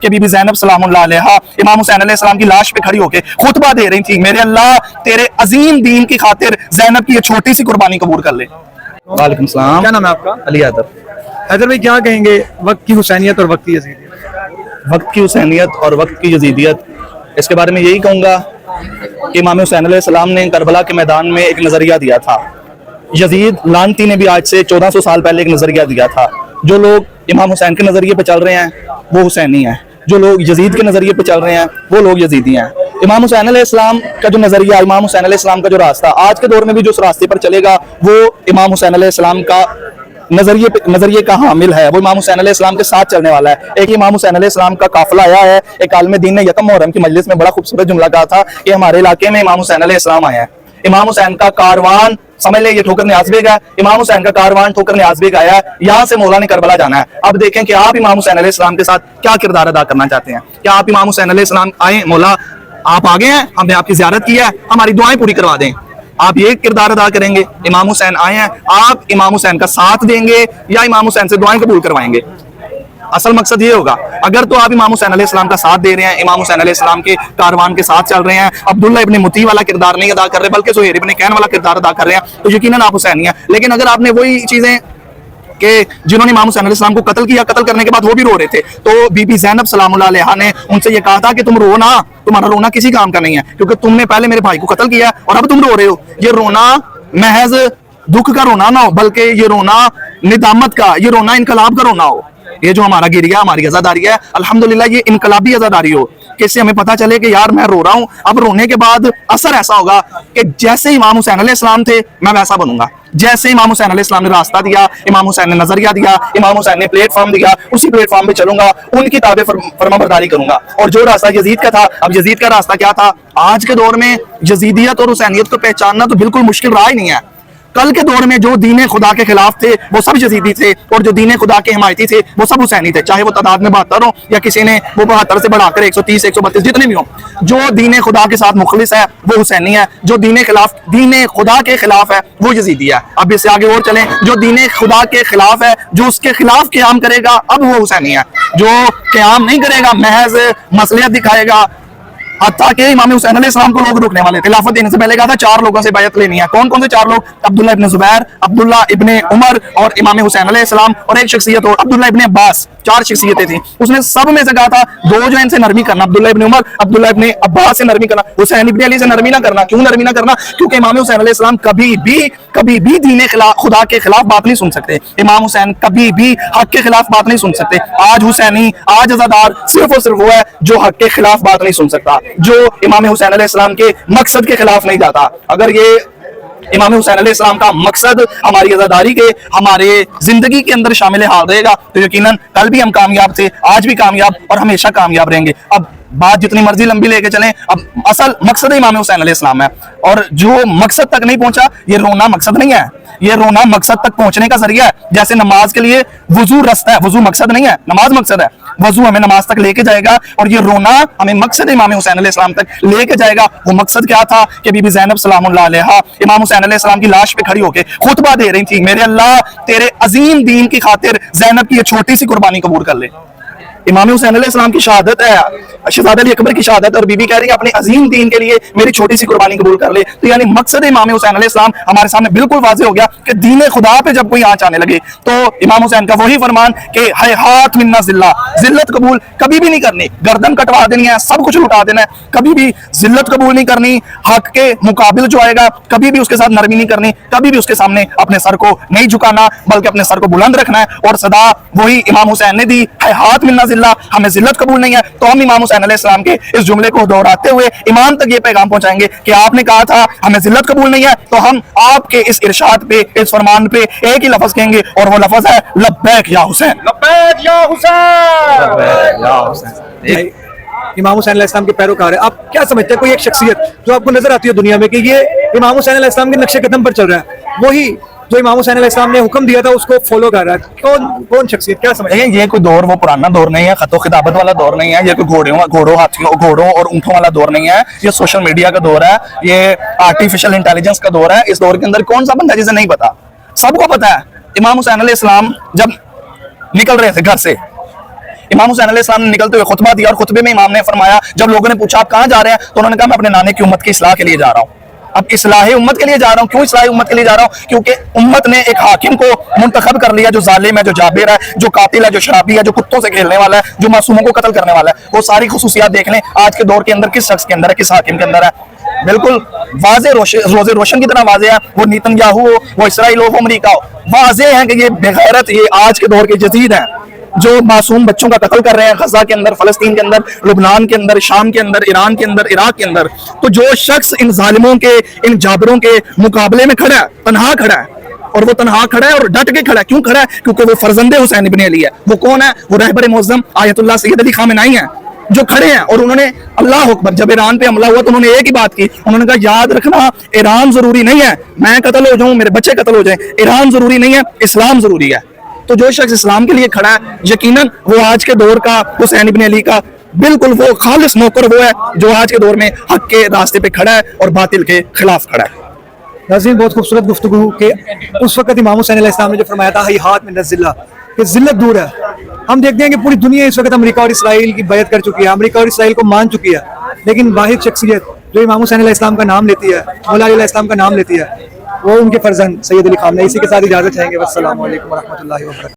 कि बीबी ज़ैनब सलामुल्लाह अलैहा इमाम हुसैन अलैहिस्सलाम की लाश पे खड़ी होके खुतबा दे रही थी, मेरे अल्लाह तेरे अजीम दीन की खातिर ज़ैनब की ये छोटी सी कुर्बानी कबूल कर ले। वालेकुम सलाम। क्या नाम है आपका? अली हैदर। हैदर भाई, क्या कहेंगे वक्त की हुसैनियत और वक्त की यजीदियत? वक्त की हुसैनियत और वक्त की यजीदियत, इसके बारे में यही कहूँगा कि इमाम हुसैन अलैहिस्सलाम ने करबला के मैदान में एक नज़रिया दिया था। यजीद लानती ने भी आज से 1400 साल पहले एक नज़रिया दिया था। जो लोग इमाम हुसैन के नज़रिए पे चल रहे हैं वो हुसैनी हैं, जो लोग यजीद के नज़रिए पे चल रहे हैं वो लोग यजीदी हैं। इमाम हुसैन अलैहिस्सलाम का जो नज़रिया, इमाम हुसैन अलैहिस्सलाम का जो रास्ता आज के दौर में भी जो उस रास्ते पर चलेगा वो इमाम हुसैन अलैहिस्सलाम का नजरिए का हामिल है, वो इमाम हुसैन अलैहिस्सलाम के साथ चलने वाला है। एक इमाम हुसैन अलैहिस्सलाम का काफिला आया है। एक आलिम दीन ने यकम मुहर्रम की मजलिस में बड़ा खूबसूरत जुमला कहा था कि हमारे इलाके में इमाम हुसैन अलैहिस्सलाम आए हैं। इमाम हुसैन का कारवान, समझ ले ये ठोकर न्याज़बेग है, इमाम हुसैन का कारवान ठोकर न्याज़बेग आया है, यहाँ से मौला ने करबला जाना है। अब देखें कि आप इमाम हुसैन अलैहिस्सलाम के साथ क्या किरदार अदा करना चाहते हैं। क्या आप इमाम हुसैन अलैहिस्सलाम आए, मौला आप आ गए हैं, हमने आपकी ज़ियारत की है, हमारी दुआएं पूरी करवा दें, आप ये किरदार अदा करेंगे। इमाम हुसैन आए हैं, आप इमाम हुसैन का साथ देंगे या इमाम हुसैन से दुआएं कबूल करवाएंगे। असल मकसद ये होगा। अगर तो आप इमाम हुसैन अलैहिस्सलाम का साथ दे रहे हैं, इमाम हुसैन अलैहिस्सलाम के कारवान के साथ चल रहे हैं, अब्दुल्ला इब्ने मुती वाला किरदार नहीं अदा कर रहे बल्कि ज़ुहैर इब्ने कैन वाला किरदार अदा कर रहे हैं, तो यकीनन आप हुसैनी हैं। लेकिन अगर आपने वही चीजें कि जिन्होंने इमाम हुसैन अलैहिस्सलाम को कत्ल किया, कत्ल करने के बाद वो भी रो रहे थे, तो बीबी ज़ैनब सलामुल्लाह अलैहा ने उनसे ये कहा था कि तुम रो ना, तुम्हारा रोना किसी काम का नहीं है, क्योंकि तुमने पहले मेरे भाई को कत्ल किया और अब तुम रो रहे हो। ये रोना महज दुख का रोना ना हो, बल्कि ये रोना निदामत का, ये रोना इनकलाब का रोना हो। ये जो हमारा गिरिया, हमारी आजादारी है, अल्हम्दुलिल्लाह ये इनकलाबी आजादारी हो कि इससे हमें पता चले कि यार मैं रो रहा हूँ। अब रोने के बाद असर ऐसा होगा कि जैसे इमाम हुसैन अलैहिस्सलाम थे मैं वैसा बनूंगा। जैसे इमाम हुसैन अलैहिस्सलाम ने रास्ता दिया, इमाम हुसैन ने नजरिया दिया, इमाम हुसैन ने प्लेटफॉर्म दिया, उसी प्लेटफॉर्म पे चलूंगा, उनकी ताबे फरमाबरदारी करूंगा। और जो रास्ता यजीद का था, अब यजीद का रास्ता क्या था? आज के दौर में यजीदियत और हुसैनियत को पहचानना तो बिल्कुल मुश्किल रहा ही नहीं है। कल के दौर में जो दीन खुदा के खिलाफ थे वो सब यजीदी थे और जो दीन खुदा के हिमायती थे वो सब हुसैनी थे, चाहे वो तादाद में 72 हो या किसी ने वो 72 से बढ़ाकर 130 132 जितने भी हो। जो दीन खुदा के साथ मुखलिस है वो हुसैनी है, जो दीन खुदा के खिलाफ है वो यजीदी है। अब इससे आगे और चलें, जो दीन खुदा के खिलाफ है, जो उसके खिलाफ क़याम करेगा अब वो हुसैनी है। जो क़याम नहीं करेगा, महज मसलियत दिखाएगा। हत्ता के इमाम हुसैन अलैहिस्सलाम को लोग रुकने वाले थे, खिलाफत देने से पहले कहा था 4 लोगों से बैयत लेनी है। कौन कौन से 4 लोग? अब्दुल्ला इब्ने जुबैर, अब्दुल्ला इब्ने उमर और इमाम हुसैन अलैहिस्सलाम और एक शख्सियत और अब्दुल्ला इब्ने अब्बास। 4 शख्सियतें थी। उसने सब में से कहा था 2 जो इनसे नरमी करना, अब्दुल्ला इब्ने उमर, अब्दुल्ला इब्ने अब्बास से नरमी करना, हुसैन इब्ने अली से नरमी ना करना। क्यों नरमी ना करना? क्योंकि इमाम हुसैन अलैहिस्सलाम कभी भी दीन खुदा के खिलाफ बात नहीं सुन सकते। इमाम हुसैन कभी भी हक के खिलाफ बात नहीं सुन सकते। आज हुसैनी, आज अज़ादार सिर्फ और सिर्फ वो है जो हक के खिलाफ बात नहीं सुन सकता, जो इमाम हुसैन अलैहिस्सलाम के मकसद के खिलाफ नहीं जाता। अगर ये इमाम हुसैन अलैहिस्सलाम का मकसद हमारी आजादारी के, हमारे जिंदगी के अंदर शामिल हाल रहेगा तो यकीनन कल भी हम कामयाब थे, आज भी कामयाब और हमेशा कामयाब रहेंगे। अब बात जितनी मर्जी लंबी लेके चलें, अब असल मकसद इमाम हुसैन अलैहिस्सलाम है और जो मकसद तक नहीं पहुंचा, ये रोना मकसद नहीं है, ये रोना मकसद तक पहुंचने का जरिया है। जैसे नमाज के लिए वजू रास्ता है, वजू मकसद नहीं है, नमाज मकसद है। वजू हमें नमाज तक लेके जाएगा और ये रोना हमें मकसद इमाम हुसैन अलैहिस्सलाम तक लेके जाएगा। वो मकसद क्या था कि बीबी ज़ैनब सलामुल्लाह अलैहा इमाम हुसैन अलैहिस्सलाम की लाश पे खड़ी होके खुतबा दे रही थी, मेरे अल्लाह तेरे अजीम दीन की खातिर ज़ैनब की ये छोटी सी कुर्बानी कबूल कर ले। इमाम हुसैन अलैहिस्सलाम की शहादत है, शहजादा अली अकबर की शहादत, और बीबी कह रही है अपने अजीम दीन के लिए मेरी छोटी सी कुर्बानी कबूल कर ले। तो यानी मकसद इमाम हुसैन अलैहिस्सलाम हमारे सामने बिल्कुल वाज़ेह हो गया कि दीन खुदा पे जब कोई आंच आने लगे तो इमाम हुसैन का वही फरमान कि हैहात मिन्ना जिल्ला, जिल्लत कबूल कभी भी नहीं करनी, गर्दन कटवा देनी है, सब कुछ लुटा देना है, कभी भी जिल्लत कबूल नहीं करनी। हक के मुकाबिल जो आएगा कभी भी उसके साथ नरमी नहीं करनी, कभी भी उसके सामने अपने सर को नहीं झुकाना बल्कि अपने सर को बुलंद रखना है। और सदा वही इमाम हुसैन ने दी, हैहात मिन्ना जिल्ला, हमें जिल्लत कबूल नहीं है। तो हम इमाम हुसैन अलैहिस्सलाम के इस जुमले को दोहराते हुए इमाम तक ये पैगाम पहुंचाएंगे कि आपने कहा था हमें जिल्लत कबूल नहीं है, तो हम आपके इस इरशाद पे, इस फरमान पे एक ही लफ्ज कहेंगे और वो लफ्ज है लब्बैक या हुसैन, लब्बैक या हुसैन, लब्बैक या हुसैन। इमाम हुसैन अलैहिस्सलाम के पैरोकार है, आप क्या समझते हैं कोई एक शख्सियत जो आपको नजर आती है दुनिया में कि ये इमाम हुसैन अलैहिस्सलाम के नक्शे कदम पर चल रहा है, वही जो इमाम हुसैन अलैहिस्सलाम ने हुक्म दिया था उसको फॉलो कर रहा है? कौन शख्सियत, क्या समझ? ये कोई दौर वो पुराना दौर नहीं है, खतो खिताबत वाला दौर नहीं है, ये कोई घोड़ों और ऊंटों वाला दौर नहीं है, ये सोशल मीडिया का दौर है, ये आर्टिफिशियल इंटेलिजेंस का दौर है। इस दौर के अंदर कौन सा बंदा जिसे नहीं पता? सबको पता है इमाम हुसैन अलैहिस्सलाम जब निकल रहे थे घर से, इमाम हुसैन अलैहिस्सलाम ने निकलते हुए खुतबा दिया और खुतबे में इमाम ने फरमाया, जब लोगों ने पूछा आप कहाँ जा रहे हैं, तो उन्होंने कहा मैं अपने नाने की उम्मत की इस्लाह के लिए जा रहा हूँ। अब इस्लाह उम्मत के लिए जा रहा हूँ। क्यों इस्लाह उम्मत के लिए जा रहा हूँ? क्योंकि उम्मत ने एक हाकिम को मुंतखब कर लिया जो जालिम है, जो जाबिर है, जो कातिल है, जो शराबी है, जो कुत्तों से खेलने वाला है, जो मासूमों को कत्ल करने वाला है। वो सारी खुसूसियात देख लें आज के दौर के अंदर किस शख्स के अंदर है, किस हाकिम के अंदर है। बिल्कुल वाजे रोजे रोशन की तरह वाजे है। वो नेतन्याहू हो, वो इसराइल हो, वो अमरीका हो, वाजे है कि ये बेगैरत, ये आज के दौर के यजीद हैं जो मासूम बच्चों का कत्ल कर रहे हैं गजा के अंदर, फलस्तीन के अंदर, लुबनान के अंदर, शाम के अंदर, ईरान के अंदर, इराक के अंदर। तो जो शख्स इन जालिमों के, इन जाबरों के मुकाबले में खड़ा है, तनहा खड़ा है, और वो तनहा खड़ा है और डट के खड़ा है। क्यों खड़ा है? क्योंकि वो फर्जंदे हुसैन इब्न अली है। वो कौन है? वो रहबर मुअज़्ज़म आयतुल्लाह सैयद अली खामेनी है, जो खड़े हैं। और उन्होंने अल्लाह अकबर, जब ईरान पे हमला हुआ तो उन्होंने एक ही बात की, उन्होंने कहा याद रखना ईरान जरूरी नहीं है, मैं कत्ल हो जाऊं, मेरे बच्चे कत्ल हो जाएं, ईरान जरूरी नहीं है, इस्लाम जरूरी है। तो जो शख्स इस्लाम के लिए खड़ा है, यकीनन वो आज के दौर का हुसैन इब्न अली का बिल्कुल वो खालिस नौकर वो है जो आज के दौर में हक के रास्ते पे खड़ा है और बातिल के खिलाफ खड़ा है। नाज़रीन, बहुत खूबसूरत गुफ्तगू के उस वक्त इमाम हुसैन अलैहिस्सलाम ने जो फरमाया था हाथ में नज़िल्ला, कि जिल्लत दूर है। हम देखते हैं कि पूरी दुनिया इस वक्त अमेरिका और इसराइल की बैत कर चुकी है, अमेरिका और इसराइल को मान चुकी है, लेकिन वाहिद शख्सियत जो इमाम हुसैन अलैहिस्सलाम का नाम लेती है, मौला अली अलैहिस्सलाम का नाम लेती है, वो उनके फर्जंद सैयद अली खामेनी। इसी के साथ इजाज़त चाहेंगे। वस्सलामु अलैकुम व रहमतुल्लाहि व बरकातहू।